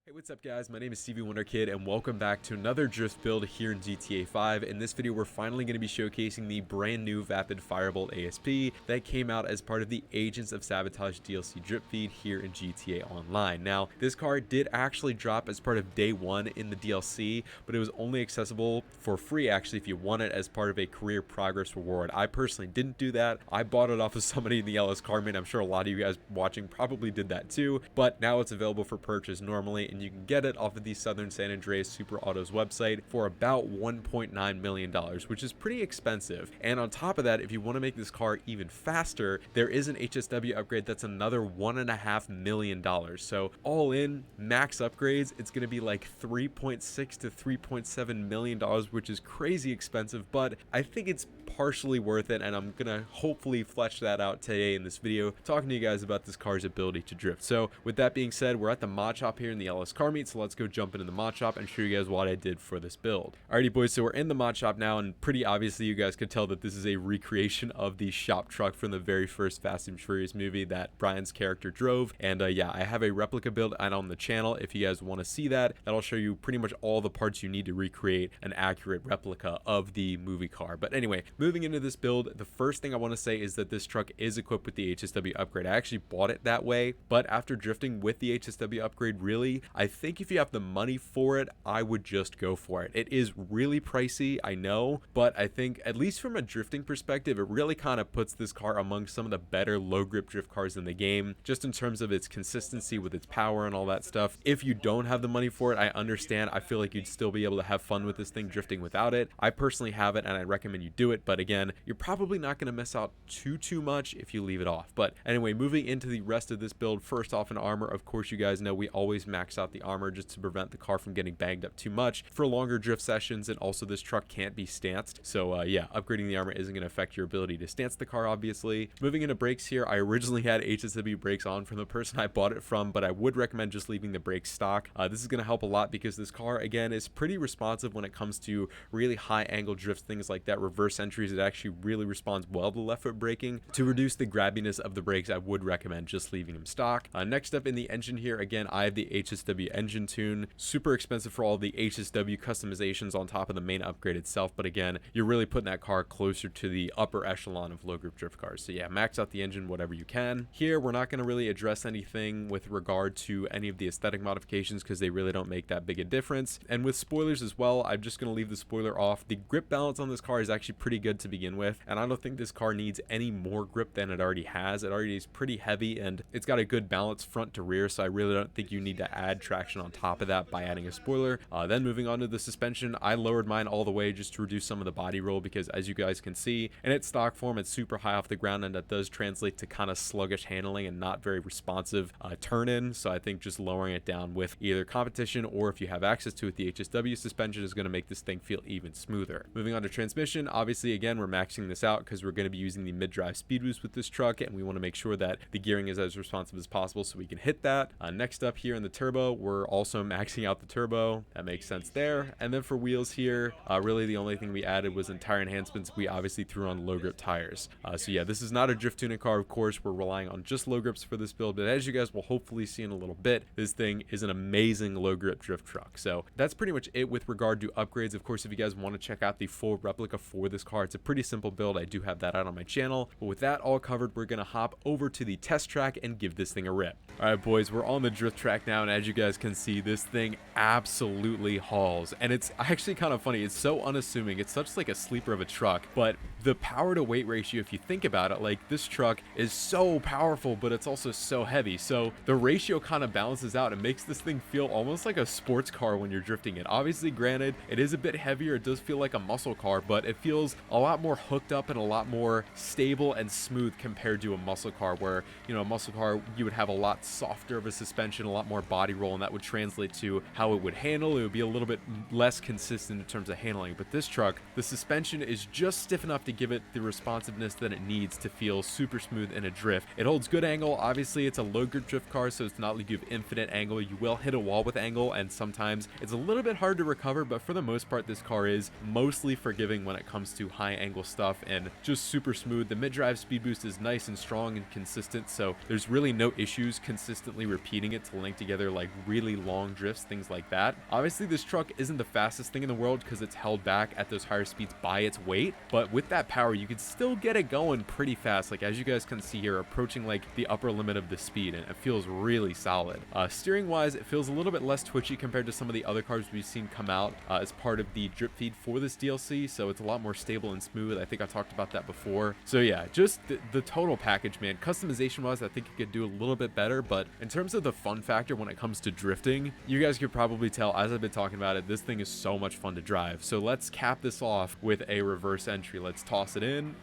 Hey, what's up guys? My name is StevieWunderKid and welcome back to another drift build here in GTA 5. In this video, we're finally going to be showcasing the brand new Vapid Firebolt ASP that came out as part of the Agents of Sabotage DLC drip feed here in GTA Online. Now, this car did actually drop as part of day one in the DLC, but it was only accessible for free actually if you want it as part of a career progress reward. I personally didn't do that. I bought it off of somebody in the LS Carman. I'm sure a lot of you guys watching probably did that too, but now it's available for purchase normally, and you can get it off of the Southern San Andreas Super Autos website for about $1.9 million, which is pretty expensive. And on top of that, if you want to make this car even faster, there is an HSW upgrade that's another $1.5 million. So all in, max upgrades, it's going to be like $3.6 to $3.7 million, which is crazy expensive, but I think it's partially worth it, and I'm gonna hopefully flesh that out today in this video, talking to you guys about this car's ability to drift. So with that being said, we're at the mod shop here in the LS car meet, so let's go jump into the mod shop and show you guys what I did for this build. Alrighty boys, so we're in the mod shop now, and pretty obviously you guys could tell that this is a recreation of the shop truck from the very first Fast and Furious movie that Brian's character drove. And yeah, I have a replica build out on the channel if you guys want to see that. That'll show you pretty much all the parts you need to recreate an accurate replica of the movie car. But anyway, moving into this build, the first thing I want to say is that this truck is equipped with the HSW upgrade. I actually bought it that way, but after drifting with the HSW upgrade, really, I think if you have the money for it, I would just go for it. It is really pricey, I know, but I think at least from a drifting perspective, it really kind of puts this car among some of the better low grip drift cars in the game, just in terms of its consistency with its power and all that stuff. If you don't have the money for it, I understand. I feel like you'd still be able to have fun with this thing drifting without it. I personally have it and I recommend you do it, but again, you're probably not going to miss out too much if you leave it off. But anyway, moving into the rest of this build, first off in armor, of course you guys know we always max out the armor just to prevent the car from getting banged up too much for longer drift sessions, and also this truck can't be stanced, so yeah, upgrading the armor isn't going to affect your ability to stance the car, obviously. Moving into brakes here, I originally had HSW brakes on from the person I bought it from, but I would recommend just leaving the brakes stock. This is going to help a lot because this car, again, is pretty responsive when it comes to really high angle drifts, things like that, reverse entries. It actually really responds well to left foot braking. To reduce the grabbiness of the brakes, I would recommend just leaving them stock. Next up in the engine here, again, I have the HSW engine tune. Super expensive for all the HSW customizations on top of the main upgrade itself, but again, you're really putting that car closer to the upper echelon of low grip drift cars. So yeah, max out the engine whatever you can. Here, we're not going to really address anything with regard to any of the aesthetic modifications because they really don't make that big a difference. And with spoilers as well, I'm just going to leave the spoiler off. The grip balance on this car is actually pretty good to begin with, and I don't think this car needs any more grip than it already has. It already is pretty heavy and it's got a good balance front to rear, so I really don't think you need to add traction on top of that by adding a spoiler. Then moving on to the suspension, I lowered mine all the way just to reduce some of the body roll because, as you guys can see, in its stock form it's super high off the ground, and that does translate to kind of sluggish handling and not very responsive turn in. So I think just lowering it down with either competition or if you have access to it, the HSW suspension is going to make this thing feel even smoother. Moving on to transmission, obviously again we're maxing this out because we're going to be using the mid-drive speed boost with this truck, and we want to make sure that the gearing is as responsive as possible so we can hit that. Next up here in the turbo, we're also maxing out the turbo. That makes sense there. And then for wheels here, really the only thing we added was in tire enhancements. We obviously threw on low grip tires. So yeah, this is not a drift tuning car, of course. We're relying on just low grips for this build, but as you guys will hopefully see in a little bit, this thing is an amazing low grip drift truck. So that's pretty much it with regard to upgrades. Of course, if you guys want to check out the full replica for this car, it's a pretty simple build. I do have that out on my channel. But with that all covered, we're going to hop over to the test track and give this thing a rip. All right, boys, we're on the drift track now, and as you guys can see, this thing absolutely hauls. And it's actually kind of funny. It's so unassuming. It's such like a sleeper of a truck, but the power to weight ratio, if you think about it, like this truck is so powerful, but it's also so heavy. So the ratio kind of balances out and makes this thing feel almost like a sports car when you're drifting it. Obviously, granted, it is a bit heavier. It does feel like a muscle car, but it feels a lot more hooked up and a lot more stable and smooth compared to a muscle car where, you know, a muscle car, you would have a lot softer of a suspension, a lot more body roll, and that would translate to how it would handle. It would be a little bit less consistent in terms of handling. But this truck, the suspension is just stiff enough to give it the responsiveness that it needs to feel super smooth in a drift. It holds good angle. Obviously, it's a low grip drift car, so it's not like you have infinite angle. You will hit a wall with angle, and sometimes it's a little bit hard to recover, but for the most part, this car is mostly forgiving when it comes to high angle stuff and just super smooth. The mid-drive speed boost is nice and strong and consistent, so there's really no issues consistently repeating it to link together like really long drifts, things like that. Obviously this truck isn't the fastest thing in the world because it's held back at those higher speeds by its weight, but with that power you could still get it going pretty fast. Like as you guys can see here, approaching like the upper limit of the speed, and it feels really solid. Steering wise, it feels a little bit less twitchy compared to some of the other cars we've seen come out as part of the drip feed for this DLC, so it's a lot more stable and smooth. I think I talked about that before. So yeah, just the total package, man. Customization wise, I think it could do a little bit better, but in terms of the fun factor when it comes to drifting, you guys could probably tell as I've been talking about it, this thing is so much fun to drive. So let's cap this off with a reverse entry. Let's toss it in,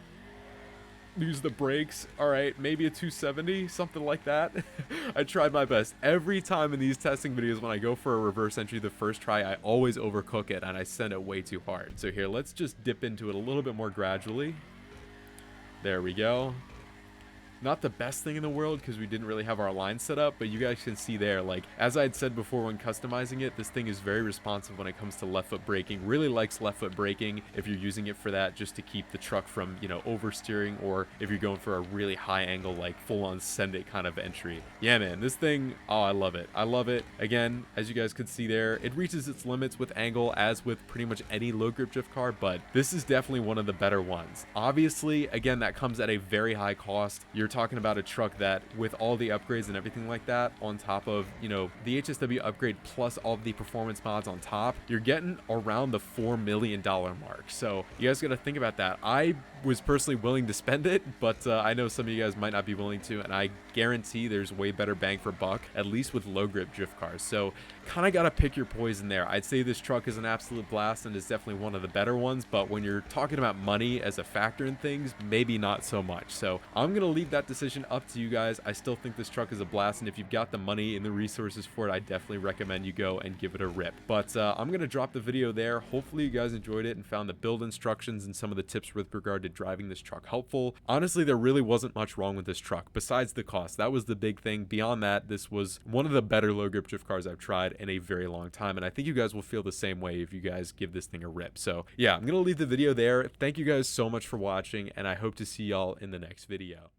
use the brakes. All right, maybe a 270, something like that. I tried my best. Every time in these testing videos when I go for a reverse entry the first try, I always overcook it and I send it way too hard. So here, let's just dip into it a little bit more gradually. There we go. Not the best thing in the world because we didn't really have our line set up, but you guys can see there, like as I had said before when customizing it, this thing is very responsive when it comes to left foot braking. Really likes left foot braking if you're using it for that, just to keep the truck from, you know, oversteering, or if you're going for a really high angle like full on send it kind of entry. Yeah man, this thing, oh, I love it. I love it. Again, as you guys could see there, it reaches its limits with angle as with pretty much any low grip drift car, but this is definitely one of the better ones. Obviously, again, that comes at a very high cost. You're talking about a truck that with all the upgrades and everything like that on top of, you know, the HSW upgrade plus all of the performance mods on top, you're getting around the $4 million mark. So you guys got to think about that. I was personally willing to spend it, but I know some of you guys might not be willing to, and I guarantee there's way better bang for buck, at least with low grip drift cars. So kind of got to pick your poison there. I'd say this truck is an absolute blast and is definitely one of the better ones, but when you're talking about money as a factor in things, maybe not so much. So I'm going to leave that decision up to you guys. I still think this truck is a blast, and if you've got the money and the resources for it, I definitely recommend you go and give it a rip. But I'm going to drop the video there. Hopefully you guys enjoyed it and found the build instructions and some of the tips with regard to driving this truck helpful. Honestly, there really wasn't much wrong with this truck besides the cost. That was the big thing. Beyond that, this was one of the better low grip drift cars I've tried in a very long time, and I think you guys will feel the same way if you guys give this thing a rip. So yeah, I'm going to leave the video there. Thank you guys so much for watching, and I hope to see y'all in the next video.